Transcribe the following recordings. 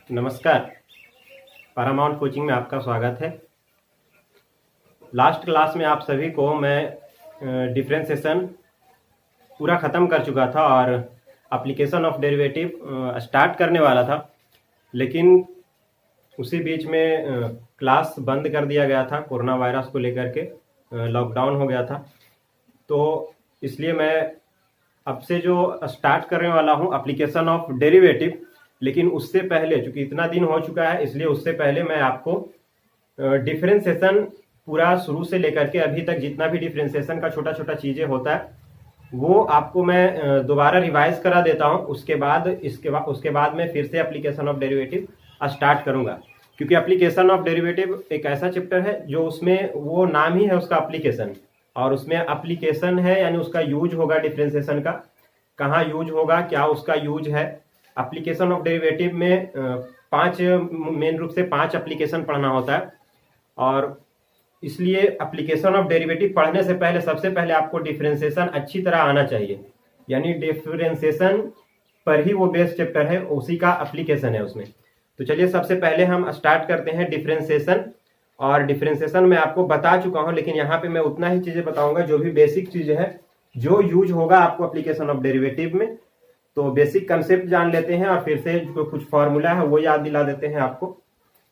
नमस्कार। Paramount coaching में आपका स्वागत है। लास्ट क्लास में आप सभी को मैं डिफरेंशिएशन पूरा ख़त्म कर चुका था और एप्लीकेशन ऑफ डेरिवेटिव स्टार्ट करने वाला था, लेकिन उसी बीच में क्लास बंद कर दिया गया था। कोरोना वायरस को लेकर के लॉकडाउन हो गया था, तो इसलिए मैं अब से जो स्टार्ट करने वाला हूँ एप्लीकेशन ऑफ डेरिवेटिव। लेकिन उससे पहले, चूंकि इतना दिन हो चुका है, इसलिए उससे पहले मैं आपको डिफरेंशिएशन पूरा शुरू से लेकर के अभी तक जितना भी डिफरेंशिएशन का छोटा छोटा चीज़ें होता है वो आपको मैं दोबारा रिवाइज करा देता हूं। उसके बाद मैं फिर से एप्लीकेशन ऑफ डेरिवेटिव स्टार्ट करूंगा, क्योंकि एप्लीकेशन ऑफ डेरिवेटिव एक ऐसा चैप्टर है जो उसमें वो नाम ही है उसका एप्लीकेशन, और उसमें एप्लीकेशन है यानी उसका यूज होगा डिफरेंशिएशन का, कहाँ यूज होगा, क्या उसका यूज है। एप्लीकेशन ऑफ डेरिवेटिव में मेन रूप से 5 एप्लीकेशन पढ़ना होता है, और इसलिए एप्लीकेशन ऑफ डेरिवेटिव पढ़ने से पहले सबसे पहले आपको डिफरेंशिएशन अच्छी तरह आना चाहिए, यानी डिफरेंशिएशन पर ही वो बेस चैप्टर है, उसी का एप्लीकेशन है उसमें। तो चलिए सबसे पहले हम स्टार्ट करते हैं डिफरेंशिएशन। और डिफरेंशिएशन मैं आपको बता चुका हूं, लेकिन यहाँ पे मैं उतना ही चीजें बताऊंगा जो भी बेसिक चीजें है जो यूज होगा आपको एप्लीकेशन ऑफ डेरिवेटिव में। तो बेसिक कंसेप्ट जान लेते हैं और फिर से जो कुछ फॉर्मूला है वो याद दिला देते हैं आपको।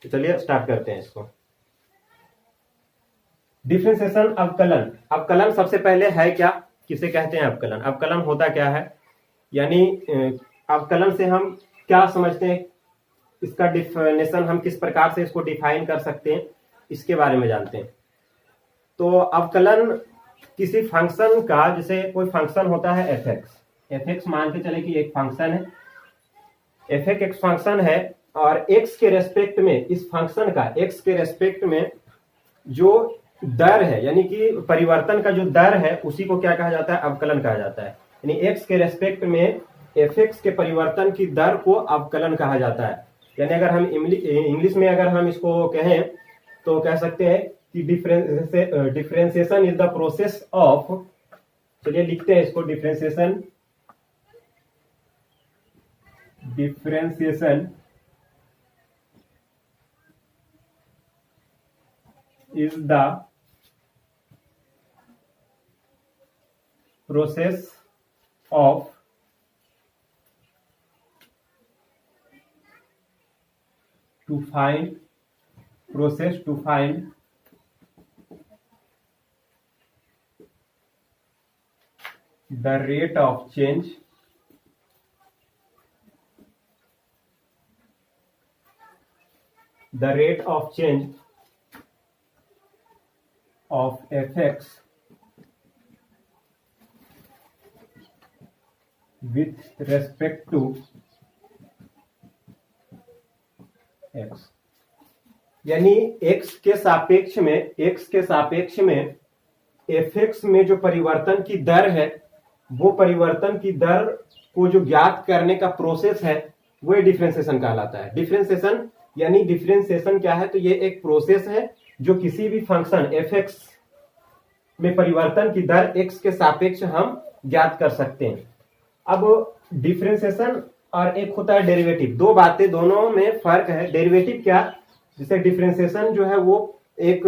तो चलिए स्टार्ट करते हैं इसको। डिफरेंशिएशन अवकलन। अवकलन सबसे पहले है क्या, किसे कहते हैं अवकलन? अवकलन होता क्या है, यानी अवकलन से हम क्या समझते हैं, इसका डिफिनेशन हम किस प्रकार से इसको डिफाइन कर सकते हैं, इसके बारे में जानते हैं। तो अवकलन किसी फंक्शन का, जैसे कोई फंक्शन होता है एफ एक्स मान के चले कि एक फंक्शन है, एफ एक्स फंक्शन है, और एक्स के रेस्पेक्ट में इस फंक्शन का एक्स के रेस्पेक्ट में जो दर है, यानी कि परिवर्तन का जो दर है, उसी को क्या कहा जाता है? अवकलन कहा जाता है। यानी एक्स के रेस्पेक्ट में एफ एक्स के परिवर्तन की दर को अवकलन कहा जाता है। यानी अगर हम इंग्लिश में अगर हम इसको कहें तो कह सकते हैं कि differentiation is the process of, चलिए लिखते हैं इसको, differentiation is the process of to find the rate of change of fx with respect to x। यानी x के सापेक्ष में fx में जो परिवर्तन की दर है, वो परिवर्तन की दर को जो ज्ञात करने का प्रोसेस है वो डिफरेंशिएशन कहलाता है। डिफरेंशिएशन यानी डिफरेंशिएशन क्या है? तो ये एक प्रोसेस है जो किसी भी फंक्शन fx में परिवर्तन की दर x के सापेक्ष हम ज्ञात कर सकते हैं। अब डिफरेंशिएशन और एक होता है डेरिवेटिव, दो बातें, दोनों में फर्क है। डेरिवेटिव क्या, जैसे डिफरेंशिएशन जो है वो एक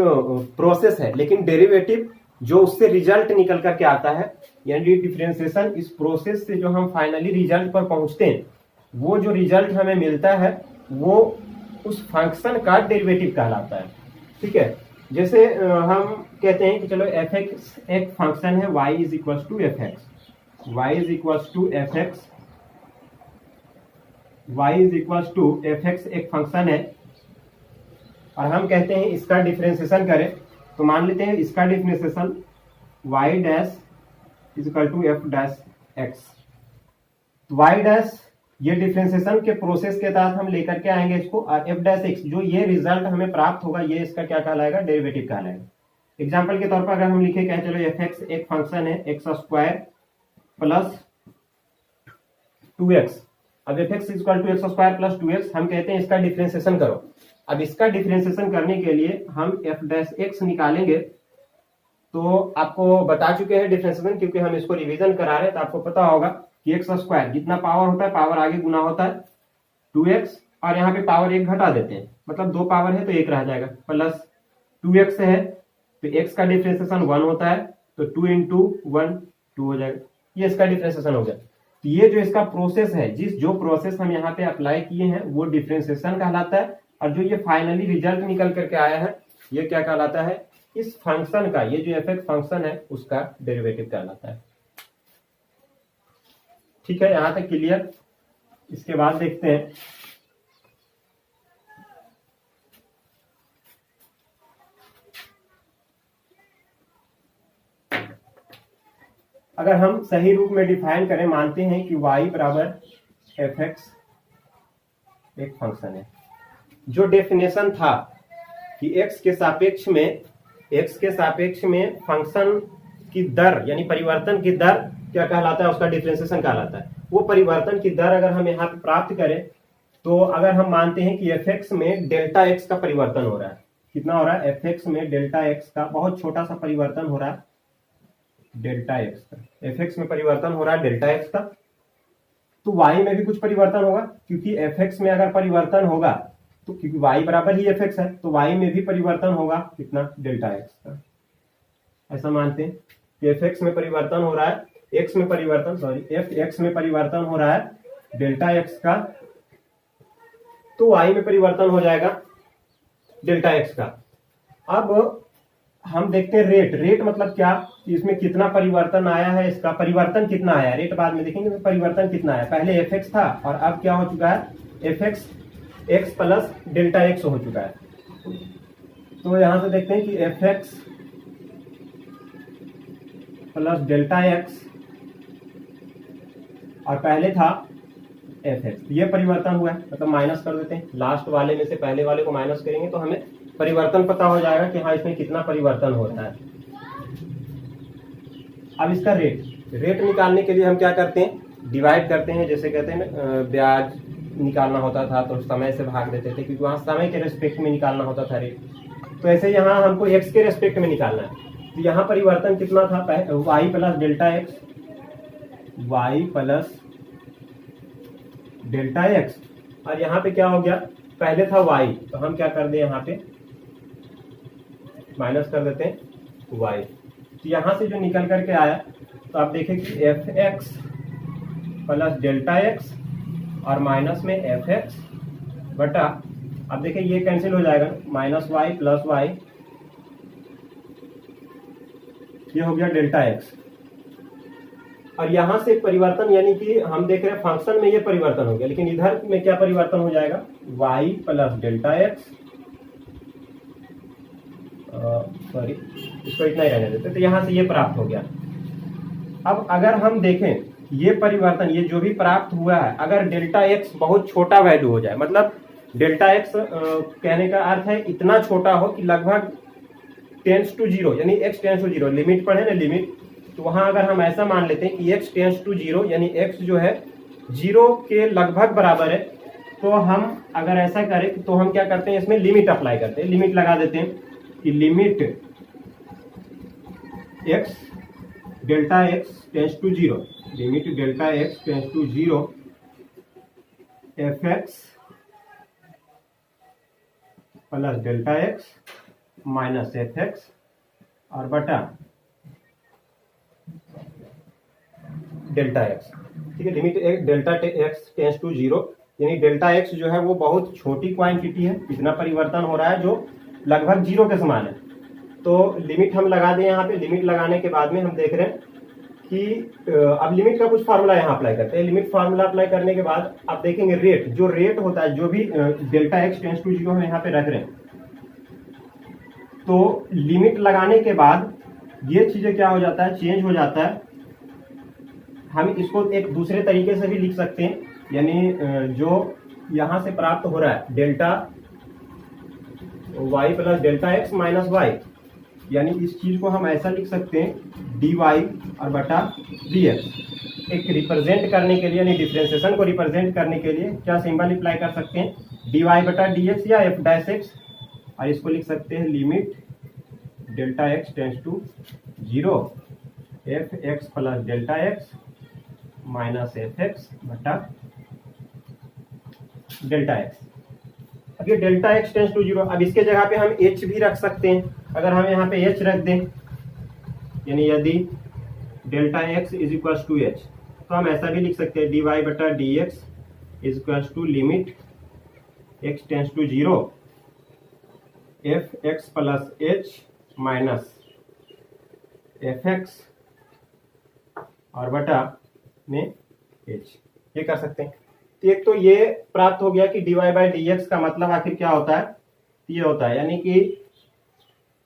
प्रोसेस है, लेकिन डेरिवेटिव जो उससे रिजल्ट निकल करके आता है, यानी डिफरेंशिएशन इस प्रोसेस से जो हम फाइनली रिजल्ट पर पहुंचते हैं, वो जो रिजल्ट हमें मिलता है वो उस फंक्शन का डेरिवेटिव कहलाता है। ठीक है, जैसे हम कहते हैं कि चलो एफ एक्स एक फंक्शन है, y is equal to F X, y is equal to F X एक फंक्शन है, और हम कहते हैं इसका डिफरेंशिएशन करें, तो मान लेते हैं इसका differentiation y dash is equal to F dash X. y dash ये डिफरेंशिएशन के प्रोसेस के तहत हम लेकर के आएंगे इसको, और एफ डैश एक्स जो ये रिजल्ट हमें प्राप्त होगा, ये इसका क्या कहलाएगा? डेरिवेटिव कहलाएगा। एग्जांपल के तौर पर अगर हम लिखे क्या, चलो एफ एक्स एक फंक्शन है एक्स स्क्वायर प्लस 2x। अब F X equal to x square plus 2x, हम कहते हैं इसका डिफरेंशिएशन करो। अब इसका डिफरेंशिएशन करने के लिए हम एफ डैश एक्स निकालेंगे, तो आपको बता चुके हैं डिफरेंशिएशन, क्योंकि हम इसको रिवीजन करा रहे हैं, तो आपको पता होगा कि एक्स स्क्वायर जितना पावर होता है, पावर आगे गुना होता है 2x, और यहाँ पे पावर 1 घटा देते हैं, मतलब 2 पावर है तो 1 रह जाएगा, प्लस 2x है तो x का डिफरेंशिएशन 1 होता है, तो 2 इंटू 1 2 हो जाएगा, ये इसका डिफरेंशिएशन हो गया। तो ये जो इसका प्रोसेस है, जो प्रोसेस हम यहाँ पे अप्लाई किए हैं वो डिफरेंशिएशन कहलाता है, और जो ये फाइनली रिजल्ट निकल करके आया है ये क्या कहलाता है, इस फंक्शन का, ये जो एफ फंक्शन है उसका डेरिवेटिव कहलाता है। ठीक है, यहां तक क्लियर। इसके बाद देखते हैं अगर हम सही रूप में डिफाइन करें, मानते हैं कि y बराबर एफ एक्स एक फंक्शन है। जो डेफिनेशन था कि x के सापेक्ष में फंक्शन की दर यानी परिवर्तन की दर क्या कहलाता है, उसका डिफरेंशिएशन कहलाता है। वो परिवर्तन की दर अगर हम यहाँ पे प्राप्त करें, तो अगर हम मानते हैं कि एफ एक्स में डेल्टा एक्स का परिवर्तन हो रहा है, कितना हो रहा है, एफ एक्स में डेल्टा एक्स का बहुत छोटा सा परिवर्तन हो रहा है, डेल्टा एक्स का, एफ एक्स में परिवर्तन हो रहा है डेल्टा एक्स का, तो y में भी कुछ परिवर्तन होगा, क्योंकि एफ एक्स में अगर परिवर्तन होगा तो क्योंकि y बराबर ही एफ एक्स है तो y में भी परिवर्तन होगा कितना, डेल्टा एक्स का। ऐसा मानते हैं कि एफ एक्स में परिवर्तन हो रहा है, एक्स में परिवर्तन एफ एक्स में परिवर्तन हो रहा है डेल्टा एक्स का, तो y में परिवर्तन हो जाएगा डेल्टा एक्स का। अब हम देखते हैं रेट मतलब क्या, इसमें कितना परिवर्तन आया है, इसका परिवर्तन कितना आया है, रेट बाद में देखेंगे परिवर्तन कितना आया। पहले एफ एक्स था और अब क्या हो चुका है, F x x plus delta x हो चुका है। तो यहां से देखते हैं कि F x plus delta X और पहले था एफ एक्स, ये परिवर्तन हुआ है, मतलब माइनस कर देते हैं, लास्ट वाले में से पहले वाले को माइनस करेंगे तो हमें परिवर्तन पता हो जाएगा कि हाँ इसमें कितना परिवर्तन होता है। अब इसका रेट निकालने के लिए हम क्या करते हैं, डिवाइड करते हैं, जैसे कहते हैं ना ब्याज निकालना होता था तो समय से भाग देते थे, क्योंकि वहां समय के रेस्पेक्ट में निकालना होता था रेट। तो ऐसे यहाँ हमको एक्स के रेस्पेक्ट में निकालना है, तो यहाँ परिवर्तन कितना था, Y plus delta X, Y plus delta X, और यहाँ पे क्या हो गया, पहले था y, तो हम क्या कर दे यहाँ पे माइनस कर देते हैं y। तो यहाँ से जो निकल करके आया, तो आप देखें कि F x plus delta X और माइनस में एफ एक्स बटा, अब देखिए ये कैंसिल हो जाएगा, माइनस वाई प्लस वाई, ये हो गया डेल्टा एक्स। और यहां से परिवर्तन यानी कि हम देख रहे हैं फंक्शन में ये परिवर्तन हो गया, लेकिन इधर में क्या परिवर्तन हो जाएगा, y plus delta x, sorry इसको इतना ही रहने देते, तो यहां से ये प्राप्त हो गया। अब अगर हम देखें ये परिवर्तन, ये जो भी प्राप्त हुआ है, अगर डेल्टा एक्स बहुत छोटा वैल्यू हो जाए, मतलब डेल्टा एक्स कहने का अर्थ है इतना छोटा हो कि लगभग टेंस टू जीरो, यानी X tends to zero, limit पढ़े ना लिमिट, तो वहां अगर हम ऐसा मान लेते हैं कि x टेंस टू जीरो, यानी x जो है जीरो के लगभग बराबर है, तो हम अगर ऐसा करें तो हम क्या करते हैं, इसमें लिमिट अप्लाई करते हैं, लिमिट लगा देते हैं कि limit x delta x tends to zero, limit delta x tends to zero F x plus delta X minus F x और बटा डेल्टा एक्स। ठीक है, limit delta X tends to zero, यानी डेल्टा एक्स जो है वो बहुत छोटी क्वांटिटी है, इतना परिवर्तन हो रहा है जो लगभग जीरो के समान है। तो लिमिट हम लगा दें यहाँ पे, लिमिट लगाने के बाद में हम देख रहे हैं कि अब लिमिट का कुछ फार्मूला यहाँ अप्लाई करते हैं। लिमिट फार्मूला अप्लाई करने के बाद आप देखेंगे रेट, जो रेट होता है, जो भी delta X tends to zero हम यहाँ पे रख रहे हैं, तो लिमिट लगाने के बाद ये चीजें क्या हो जाता है, चेंज हो जाता है। हम इसको एक दूसरे तरीके से भी लिख सकते हैं, यानी जो यहां से प्राप्त हो रहा है delta y plus delta X minus Y, यानी इस चीज को हम ऐसा लिख सकते हैं dy और बटा dx। एक रिप्रेजेंट करने के लिए, यानी डिफरेंशिएशन को रिप्रेजेंट करने के लिए क्या सिंबल अप्लाई कर सकते हैं, dy बटा dx या f डैश एक्स, और इसको लिख सकते हैं limit delta X tends to zero F x plus delta X minus F X बटा डेल्टा एक्स। अब ये delta X tends to zero, अब इसके जगह पे हम एच भी रख सकते हैं। अगर हम यहाँ पे एच रख दें, यानी यदि delta x is equal to h, तो हम ऐसा भी लिख सकते हैं डी वाई बटा d x is equal to limit x tends to zero F x plus h minus F x और बटा में एच, ये कर सकते हैं। तो एक तो ये प्राप्त हो गया कि d y by D x का मतलब आखिर क्या होता है, ये होता है, यानी कि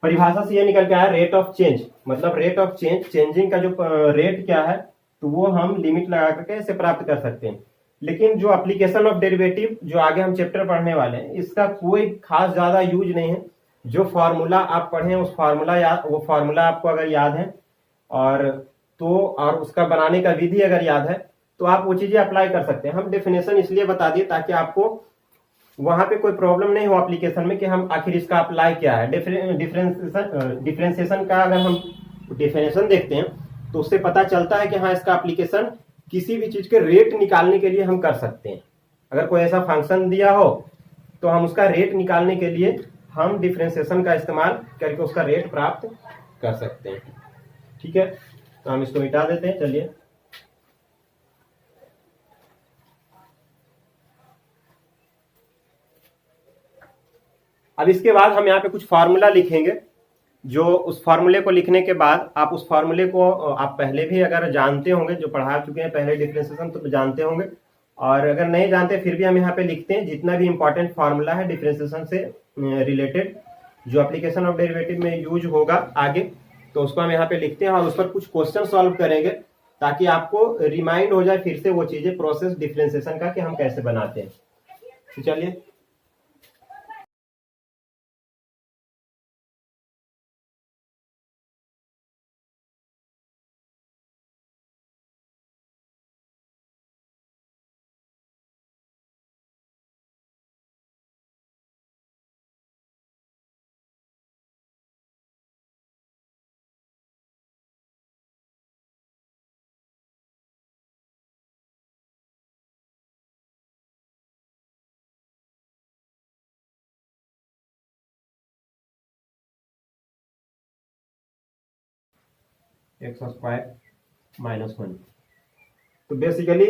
परिभाषा से ये निकल के आया रेट ऑफ चेंज, मतलब रेट ऑफ चेंज, चेंजिंग का जो रेट क्या है, तो वो हम लिमिट लगा करके इसे प्राप्त कर सकते हैं। लेकिन जो एप्लीकेशन ऑफ डेरिवेटिव जो आगे हम चैप्टर पढ़ने वाले हैं, इसका कोई खास ज्यादा यूज नहीं है। जो फॉर्मूला आप पढ़े उस फॉर्मूला वो फॉर्मूला आपको अगर याद है और उसका बनाने का विधि अगर याद है, तो आप वो चीजें अप्लाई कर सकते हैं। हम डेफिनेशन इसलिए बता दिए ताकि आपको वहां पे कोई प्रॉब्लम नहीं हो एप्लीकेशन में कि हम आखिर इसका अप्लाई क्या है। डिफरेंशिएशन का अगर हम डेफिनेशन देखते हैं तो उससे पता चलता है कि हाँ, इसका एप्लीकेशन किसी भी चीज के रेट निकालने के लिए हम कर सकते हैं। अगर कोई ऐसा फंक्शन दिया हो तो हम उसका रेट निकालने के लिए हम डिफरेंशिएशन का इस्तेमाल करके उसका रेट प्राप्त कर सकते हैं। ठीक है, तो हम इसको मिटा देते हैं। चलिए, अब इसके बाद हम यहाँ पे कुछ फार्मूला लिखेंगे, जो उस फार्मूले को लिखने के बाद आप उस फार्मूले को आप पहले भी अगर जानते होंगे, जो पढ़ा चुके हैं पहले डिफरेंशिएशन, तो जानते होंगे, और अगर नहीं जानते फिर भी हम यहाँ पे लिखते हैं जितना भी इंपॉर्टेंट फार्मूला है डिफरेंशिएशन से रिलेटेड, जो एप्लीकेशन ऑफ डेरिवेटिव में यूज होगा आगे, तो उसको हम यहाँ पे लिखते हैं और उस पर कुछ क्वेश्चन सॉल्व करेंगे ताकि आपको रिमाइंड हो जाए फिर से वो चीजें, प्रोसेस डिफरेंशिएशन का कि हम कैसे बनाते हैं। तो चलिए, एक्स स्क्वायर माइनस 1। तो बेसिकली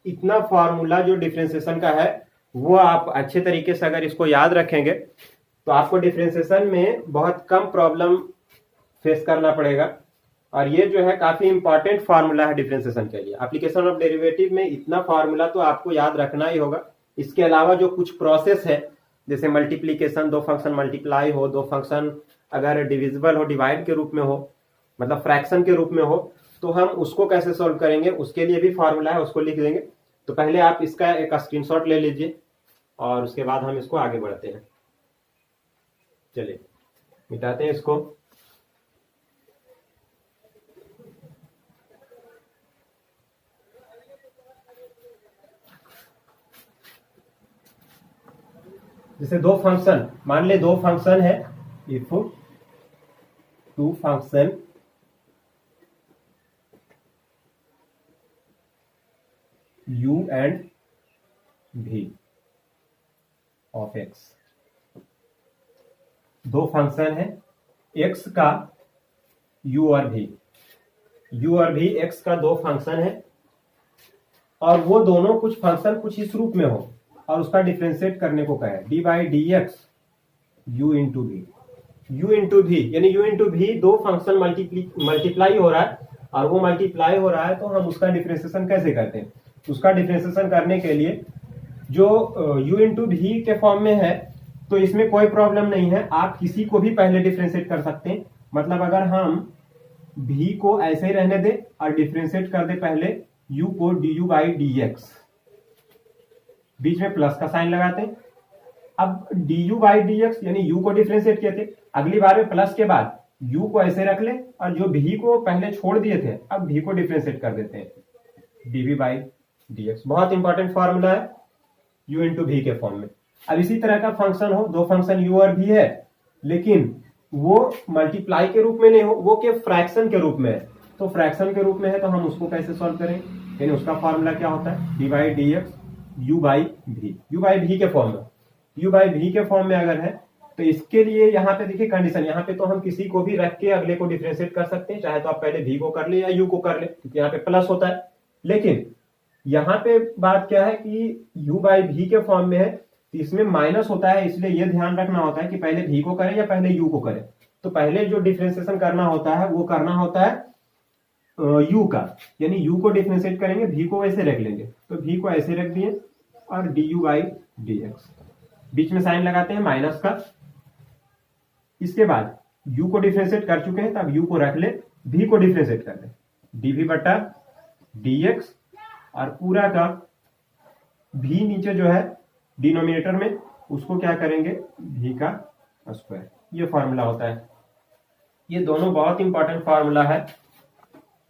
इतना फार्मूला जो डिफरेंशिएशन का है वो आप अच्छे तरीके से अगर इसको याद रखेंगे तो आपको डिफरेंशिएशन में बहुत कम प्रॉब्लम फेस करना पड़ेगा। और ये जो है काफी इंपॉर्टेंट फार्मूला है डिफरेंशिएशन के लिए। एप्लीकेशन ऑफ डेरिवेटिव में इतना फार्मूला तो आपको याद रखना ही होगा। इसके अलावा जो कुछ प्रोसेस है, जैसे मल्टीप्लीकेशन, दो फंक्शन मल्टीप्लाई हो, दो फंक्शन अगर डिविजिबल हो, डिवाइड के रूप में हो, मतलब फ्रैक्शन के रूप में हो, तो हम उसको कैसे सॉल्व करेंगे उसके लिए भी फार्मूला है, उसको लिख देंगे। तो पहले आप इसका एक स्क्रीनशॉट ले लीजिए और उसके बाद हम इसको आगे बढ़ते हैं। चलिए, मिटाते हैं इसको। जैसे दो फंक्शन, मान ले दो फंक्शन है, if two function u and v of x, दो फंक्शन है x का u और v, u और v x का दो फंक्शन है, और वो दोनों कुछ फंक्शन कुछ इस रूप में हो और उसका डिफरेंशिएट करने को कहे d by D x u into v, u into v, यानी u इंटू वी दो फंक्शन मल्टीप्लाई हो रहा है और वो मल्टीप्लाई हो रहा है, तो हम उसका डिफरेंशिएशन कैसे करते हैं। उसका डिफरेंशिएशन करने के लिए जो u इंटू वी के फॉर्म में है तो इसमें कोई प्रॉब्लम नहीं है, आप किसी को भी पहले डिफरेंशिएट कर सकते हैं। मतलब अगर हम v को ऐसे ही रहने दें और डिफरेंशिएट कर दे पहले u को du बाई डी एक्स, बीच में प्लस का साइन लगाते हैं। अब du बाई डी एक्स यानी u को डिफरेंशिएट किए थे, अगली बार में प्लस के बाद u को ऐसे रख ले और जो v को पहले छोड़ दिए थे अब v को डिफरेंशिएट कर देते हैं dv बाई dx। बहुत इंपॉर्टेंट फॉर्मूला है u इंटू वी के फॉर्म में। अब इसी तरह का फंक्शन हो, दो फंक्शन u और v है, लेकिन वो मल्टीप्लाई के रूप में नहीं हो, वो के फ्रैक्शन के रूप में है। तो फ्रैक्शन के रूप में है तो हम उसको कैसे सॉल्व करें, यानी उसका फॉर्मूला क्या होता है d by D x u by v, u by v के फॉर्म में। u बाई v के फॉर्म में अगर है तो इसके लिए यहाँ पे देखिए कंडीशन, यहाँ पे तो हम किसी को भी रख के अगले को डिफरेंशिएट कर सकते हैं, चाहे तो आप पहले v को कर ले या u को कर ले, क्योंकि यहाँ पे प्लस होता है। लेकिन यहाँ पे बात क्या है कि u बाई v के फॉर्म में है तो इसमें माइनस होता है, इसलिए ये ध्यान रखना होता है कि पहले v को करें या पहले u को करें। तो पहले जो डिफरेंशिएशन करना होता है वो करना होता है u का, यानी u को डिफरेंशिएट करेंगे, v को वैसे रख लेंगे, तो v को ऐसे रख दिए और du बाई dx, बीच में साइन लगाते हैं माइनस का। इसके बाद u को डिफरेंशिएट कर चुके हैं, तब u को रख ले, v को डिफरेंशिएट कर ले, dv बटा dx, और पूरा का v नीचे जो है डिनोमिनेटर में उसको क्या करेंगे v का स्क्वायर। ये फॉर्मूला होता है। ये दोनों बहुत इंपॉर्टेंट फार्मूला है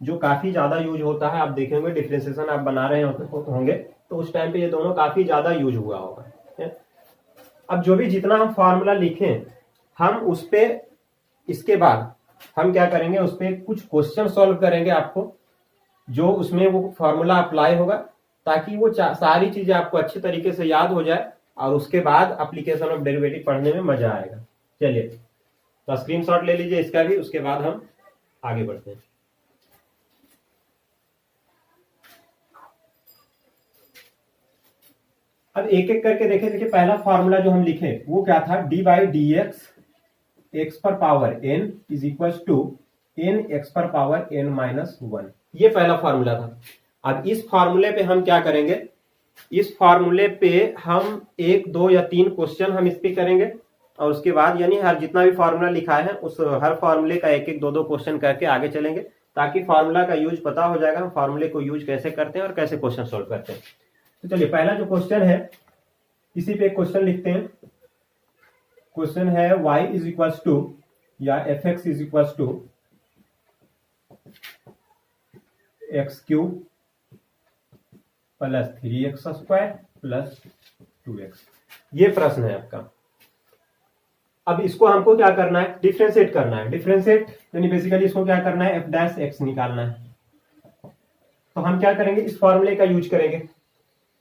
जो काफी ज्यादा यूज होता है। आप देखेंगे डिफरेंशिएशन आप बना रहे होंगे तो उस टाइम पे ये दोनों काफी ज्यादा यूज हुआ होगा। अब जो भी जितना हम फार्मूला लिखें हम उस पे इसके बाद हम क्या करेंगे, उस पे कुछ क्वेश्चन सॉल्व करेंगे आपको, जो उसमें वो फार्मूला अप्लाई होगा, ताकि वो सारी चीजें आपको अच्छे तरीके से याद हो जाए और उसके बाद एप्लीकेशन ऑफ डेरिवेटिव पढ़ने में मजा आएगा। चलिए तो स्क्रीनशॉट ले लीजिए इसका भी, उसके बाद हम आगे बढ़ते हैं। अब एक एक करके देखें। देखिए पहला फॉर्मूला जो हम लिखे वो क्या था, D by D X X पर power N is equal to N x पर पावर एन माइनस वन, ये पहला फॉर्मूला था। अब इस फॉर्मूले पे हम क्या करेंगे, इस फॉर्मूले पे हम 1, 2 या 3 क्वेश्चन हम इस पे करेंगे और उसके बाद यानी हर जितना भी फॉर्मूला लिखा है उस हर फॉर्मूले का 1, 1, 2, 2 क्वेश्चन करके आगे चलेंगे, ताकि फॉर्मूला का यूज पता हो जाएगा, हम फॉर्मूले को यूज कैसे करते हैं और कैसे क्वेश्चन सोल्व करते हैं। तो चलिए पहला जो क्वेश्चन है इसी पे एक क्वेश्चन लिखते हैं। क्वेश्चन है y इज इक्वल टू या f x is equal to x cube plus 3x square plus 2x, ये प्रश्न है आपका। अब इसको हमको क्या करना है, डिफरेंशिएट करना है। डिफरेंशिएट यानी बेसिकली इसको क्या करना है, f डैश x निकालना है। तो हम क्या करेंगे, इस फॉर्मूले का यूज करेंगे।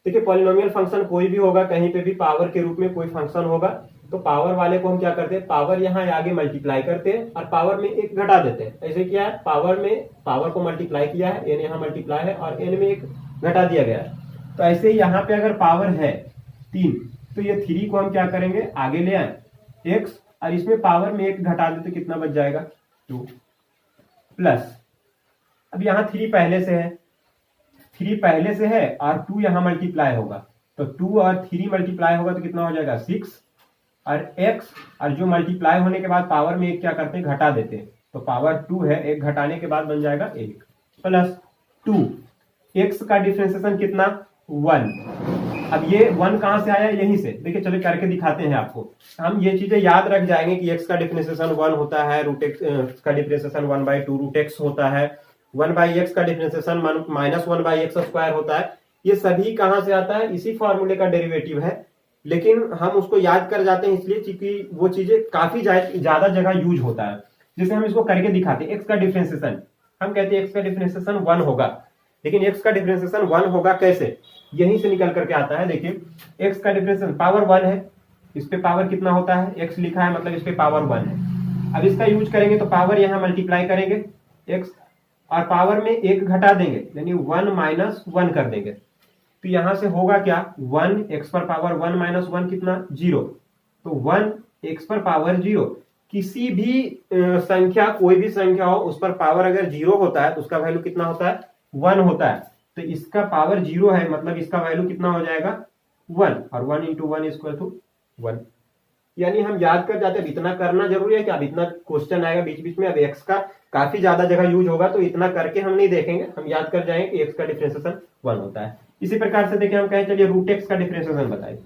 देखिए पॉलिनोमियल फंक्शन कोई भी होगा, कहीं पे भी पावर के रूप में कोई फंक्शन होगा तो पावर वाले को हम क्या करते हैं, पावर यहाँ आगे मल्टीप्लाई करते हैं और पावर में एक घटा देते हैं। ऐसे किया है, पावर में पावर को मल्टीप्लाई किया है, एन यहाँ मल्टीप्लाई है और एन में एक घटा दिया गया है। तो ऐसे ही यहाँ पे अगर पावर है 3 तो ये 3 को हम क्या करेंगे आगे ले आए x, और इसमें पावर में एक घटा देते कितना बच जाएगा 2 प्लस, अब यहाँ 3 पहले से है, 3 पहले से है और 2 यहाँ मल्टीप्लाई होगा, तो 2 और 3 मल्टीप्लाई होगा तो कितना हो जाएगा 6, और x और जो मल्टीप्लाई होने के बाद पावर में एक क्या करते हैं घटा देते हैं, तो पावर 2 है, एक घटाने के बाद बन जाएगा 1 प्लस 2, x का डिफरेंशिएशन कितना 1। अब ये 1 कहां से आया, यहीं से। देखिए चलिए करके दिखाते हैं आपको। हम ये चीजें याद रख जाएंगे कि x का डिफरेंशिएशन 1 होता है, रूट एक्स का डिफरेंशिएशन 1/2 रूट एक्स होता है, 1/x का डिफरेंशिएशन माइनस 1/x स्क्वायर होता है। ये सभी कहां से आता है, इसी फॉर्मूले का डेरिवेटिव है, लेकिन हम उसको याद कर जाते हैं इसलिए क्योंकि वो चीजें काफी ज्यादा जगह यूज होता है। जैसे हम इसको करके दिखाते हैं, x का डिफरेंशिएशन हम कहते हैं x का डिफरेंशिएशन 1 होगा, लेकिन x का डिफरेंशिएशन 1 होगा कैसे, यहीं से निकल करके आता है। देखिए x का डिफरेंशिएशन पावर 1 है, इस पे पावर कितना होता है, x लिखा है मतलब इस पे पावर 1 है। अब इसका यूज करेंगे तो पावर यहाँ मल्टीप्लाई करेंगे x और पावर में एक घटा देंगे यानी 1 माइनस 1 कर देंगे, तो यहां से होगा क्या 1 x पर पावर 1 माइनस 1 कितना 0, तो 1 x पर पावर 0। किसी भी संख्या कोई भी संख्या हो उस पर पावर अगर 0 होता है तो उसका वैल्यू कितना होता है 1 होता है, तो इसका पावर 0 है मतलब इसका वैल्यू कितना हो जाएगा 1, और 1 इंटू 1 इक्वल टू 1। यानी हम याद कर जाते हैं, इतना करना जरूरी है कि अब इतना क्वेश्चन आएगा बीच बीच में, अब x का काफी ज्यादा जगह यूज होगा तो इतना करके हम नहीं देखेंगे, हम याद कर जाएंगे कि x का डिफरेंशिएशन 1 होता है। इसी प्रकार से देखिए हम कहें चलिए रूट एक्स का डिफरेंशिएशन बताइए,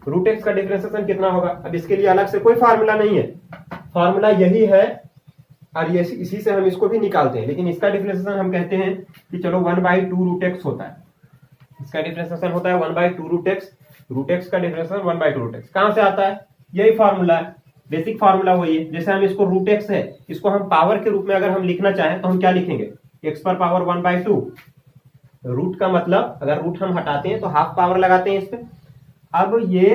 रूट एक्स का डिफरेंशिएशन कितना होगा। अब इसके लिए अलग से कोई फार्मूला नहीं है, फार्मूला यही है और ये इसी से हम इसको भी निकालते हैं, लेकिन इसका डिफरेंशिएशन हम कहते हैं कि चलो 1/2 रूट एक्स होता है, इसका डिफरेंशिएशन होता है 1/2 रूट एक्स, रूट एक्स का डिफरेंशिएशन 1/2 रूट एक्स। कहां से आता है, यही फार्मूला है, बेसिक फार्मूला वही है। जैसे हम इसको रूट एक्स है, इसको हम पावर के रूप में अगर हम लिखना चाहें तो हम क्या लिखेंगे, एक्स पर पावर 1/2, रूट का मतलब अगर रूट हम हटाते हैं तो हाफ पावर लगाते हैं इस पे। अब ये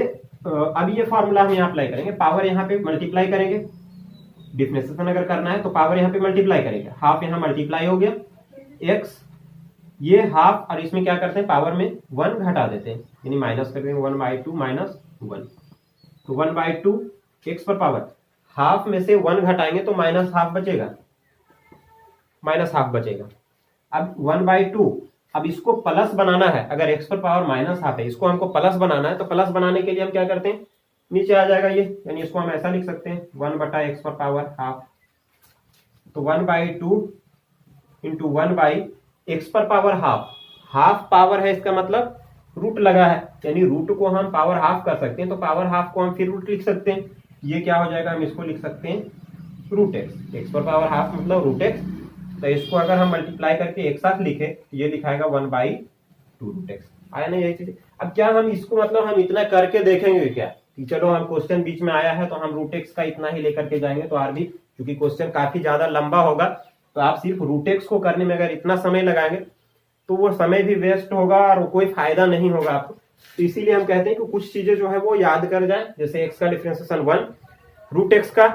अब ये फॉर्मूला हम यहाँ अप्लाई करेंगे, पावर यहाँ पे मल्टीप्लाई करेंगे, डिफरेंशिएशन अगर करना है तो पावर यहाँ पे मल्टीप्लाई करेंगे, हाफ यहाँ मल्टीप्लाई हो गया, एक्स ये हाफ और इसमें क्या करते हैं पावर में 1 घटा देते हैं, यानी माइनस कर देंगे 1/2 माइनस 1, तो 1/2 एक्स पर पावर हाफ में से 1 घटाएंगे तो माइनस हाफ बचेगा, माइनस हाफ बचेगा। अब 1/2, अब इसको प्लस बनाना है, अगर एक्स पर पावर माइनस हाफ है इसको हमको प्लस बनाना है, तो प्लस बनाने के लिए हम क्या करते हैं, नीचे आ जाएगा ये, यानी इसको हम ऐसा लिख सकते हैं 1/x पर पावर हाफ, तो 1/2 इंटू 1/x पर पावर हाफ, हाफ पावर है इसका मतलब रूट लगा है, यानी रूट को हम पावर हाफ कर सकते हैं, तो पावर हाफ को हम फिर रूट लिख सकते हैं, ये क्या हो जाएगा, हम इसको लिख सकते हैं रूट एक्स, एक्स पर पावर हाफ मतलब रूट एक्स, तो इसको अगर हम मल्टीप्लाई करके एक साथ लिखे तो ये लिखाएगा 1/2 रूट एक्स, आया ना यही चीज। अब क्या हम इसको मतलब हम इतना करके देखेंगे क्या कि चलो हम क्वेश्चन बीच में आया है तो हम रूट एक्स का इतना ही लेकर के जाएंगे, तो आर भी क्योंकि क्वेश्चन काफी ज्यादा लंबा होगा तो आप सिर्फ रूट एक्स को करने में अगर इतना समय लगाएंगे तो वो समय भी वेस्ट होगा और कोई फायदा नहीं होगा आपको, तो इसीलिए हम कहते हैं कि कुछ चीजें जो है वो याद कर जाए, जैसे एक्स का डिफरेंशिएशन 1, रूट एक्स का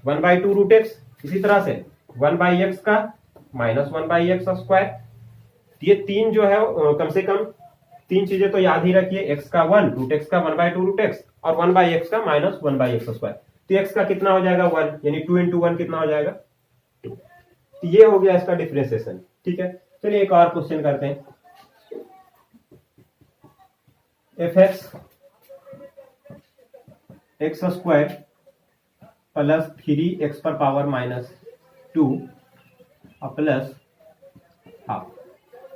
1/2 रूट एक्स, इसी तरह से 1/x का माइनस 1/x स्क्वायर, ये तीन जो है कम से कम तीन चीजें तो याद ही रखिए, एक्स का 1 रूट एक्स का 1/2 रूट एक्स और 1/x का माइनस 1/x स्क्वायर, तो एक्स का कितना हो जाएगा 1, यानी 2 इंटू 1 कितना हो जाएगा 2, तो ये हो गया इसका डिफरेंशिएशन। ठीक है, चलिए एक और क्वेश्चन करते हैं, fx x square plus 3x पर पावर माइनस 2 प्लस हाफ,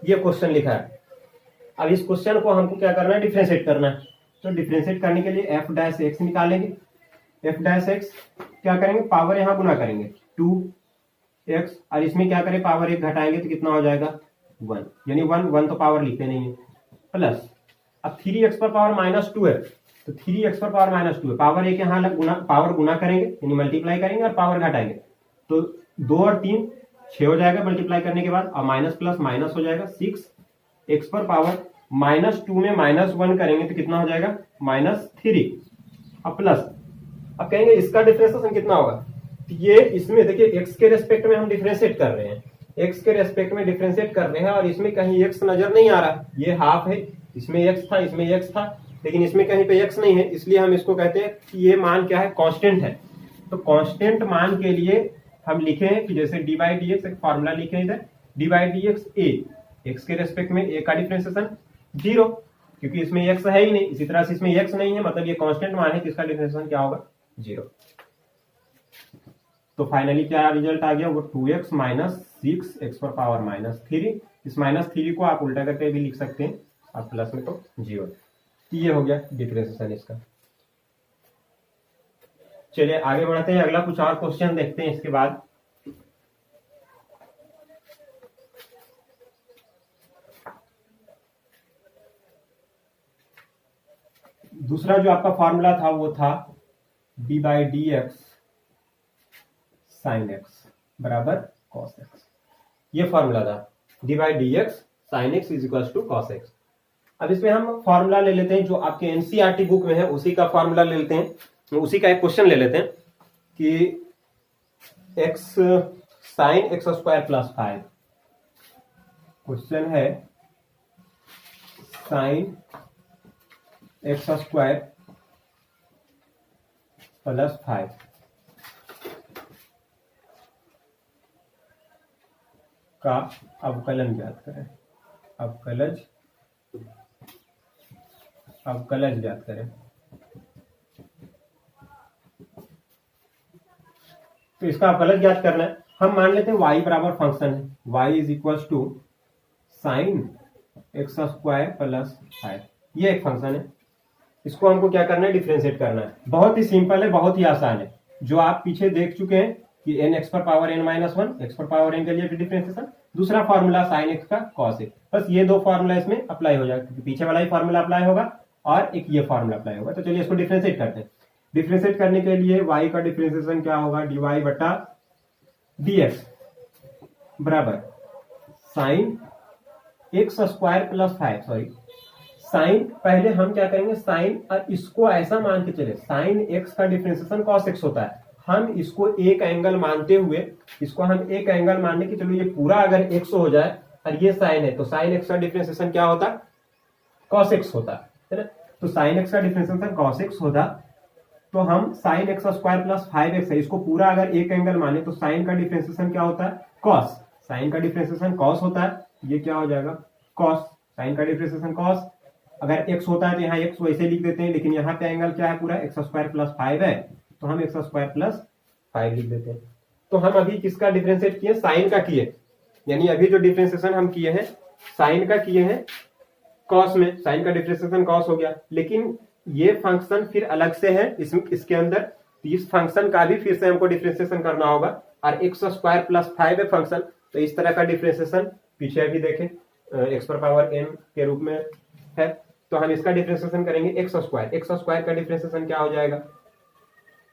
ये क्वेश्चन लिखा है। अब इस क्वेश्चन को हमको क्या करना है, डिफरेंशिएट करना है, तो डिफरेंशिएट करने के लिए f डैश एक्स निकालेंगे, f डैश एक्स क्या करेंगे, पावर यहां गुना करेंगे 2x और इसमें क्या करें पावर 1 घटाएंगे तो कितना हो जाएगा 1, यानी 1 तो पावर लिखते नहीं है, प्लस अब 3x पर पावर माइनस 2 है, तो 3x पर पावर माइनस 2 है, पावर 1 यहाँ पावर गुना करेंगे यानी मल्टीप्लाई करेंगे और पावर घटाएंगे, तो 2 और 3 6 हो जाएगा मल्टीप्लाई करने के बाद, और माइनस प्लस माइनस हो जाएगा 6, एक्स पर पावर माइनस 2 में माइनस 1 करेंगे तो कितना हो जाएगा -3, अब प्लस, अब कहेंगे इसका डिफरेंशिएशन कितना होगा, ये इसमें देखिए एक्स के रेस्पेक्ट में हम डिफरेंशिएट कर रहे हैं, एक्स के रेस्पेक्ट में डिफरेंशिएट कर रहे हैं और इसमें कहीं एक्स नजर नहीं आ रहा, ये हाफ है, इसमें एक्स था इसमें एक्स था, लेकिन इसमें कहीं पे एक्स नहीं है, इसलिए हम इसको कहते हैं कि ये मान क्या है, कांस्टेंट है। तो कांस्टेंट मान के लिए हम लिखे कि जैसे डी बाई डी एक्स, एक फॉर्मूला लिखे इधर, D by D x A, x के रेस्पेक्ट में ए का डिफरेंशिएशन 0, क्योंकि इसमें एक्स है ही नहीं, इसी तरह से इसमें एक्स नहीं है, मतलब ये कांस्टेंट मान है, किसका डिफरेंशिएशन क्या होगा 0। तो फाइनली क्या रिजल्ट आ गया, वो 2x माइनस 6 एक्स पर पावर माइनस 3, इस माइनस 3 को आप उल्टा करके भी लिख सकते हैं, आप प्लस में तो 0, ये हो गया डिफरेंशिएशन इसका। चलिए आगे बढ़ते हैं, अगला कुछ और क्वेश्चन देखते हैं इसके बाद। दूसरा जो आपका फॉर्मूला था वो था D by D x sine x बराबर कॉस एक्स, ये फॉर्मूला था D by D x sine x is equal to cos x. अब इसमें हम फॉर्मूला ले लेते हैं जो आपके एनसीईआरटी बुक में है, उसी का फॉर्मूला ले लेते हैं, उसी का एक क्वेश्चन ले लेते हैं कि x sine x square plus 5, question है साइन एक्स स्क्वायर प्लस 5 का अवकलन ज्ञात करें, अवकलज ज्ञात करें। तो इसका अवकलज ज्ञात करना है, हम मान लेते हैं y बराबर फंक्शन है, y is equal to sine x square plus 5, ये एक फंक्शन है, इसको हमको क्या करना है, डिफरेंशिएट करना है। बहुत ही सिंपल है, बहुत ही आसान है, जो आप पीछे देख चुके हैं कि n एक्स पर पावर n माइनस 1, एक्स पर पावर n के लिए डिफरेंशिएशन, दूसरा फॉर्मूला साइन एक्स का कॉस एक्स, बस ये दो फॉर्मूला इसमें अप्लाई हो जाएगा, क्योंकि पीछे वाला ही फॉर्मूला अप्लाई होगा और एक ये फॉर्मूला अप्लाई होगा। तो चलिए इसको डिफरेंशिएट करते हैं। डिफरेंशिएट करने के लिए y का डिफरेंशिएशन क्या होगा, dy बटा dx बराबर sign x square plus 5, sorry sine, पहले हम क्या करेंगे, साइन, और इसको ऐसा मान के चले, साइन एक्स का डिफरेंशिएशन कॉस एक्स होता है। हम इसको एक एंगल मानते हुए, इसको हम एक एंगल मानने की, चलो ये पूरा अगर एक्स हो जाए और ये साइन है, तो साइन एक्स का डिफरेंशिएशन क्या होता, कॉस एक्स होता है ना। तो साइन एक्स का डिफरेंशिएशन कॉस एक्स होता, तो हम sign x square plus 5x है, इसको पूरा अगर एक एंगल माने तो साइन का डिफरेंशिएशन क्या होता है, कॉस, साइन का डिफरेंशिएशन कॉस होता है, ये क्या हो जाएगा, कॉस, साइन का डिफरेंशिएशन कॉस। अगर x होता है तो यहाँ x वैसे लिख देते हैं, लेकिन यहाँ पे एंगल क्या है, पूरा एक्स स्क्वायर प्लस 5 है, तो हम एक्स स्क्वायर प्लस 5 लिख देते हैं। तो हम अभी किसका डिफरेंशिएट किए, साइन का किए, यानी अभी जो डिफरेंशिएशन हम किए हैं साइन का किए हैं कॉस में, साइन का डिफरेंशिएशन कॉस हो गया। लेकिन ये फंक्शन फिर अलग से है इसके अंदर, तो इस फंक्शन का भी फिर से हमको डिफरेंशिएशन करना होगा, और एक्स स्क्वायर प्लस 5 है फंक्शन, तो इस तरह का डिफरेंशिएशन पीछे अभी देखें एक्स पर पावर n के रूप में है, तो हम इसका डिफरेंशिएशन करेंगे एक्स स्क्वायर का डिफरेंशिएशन क्या हो जाएगा,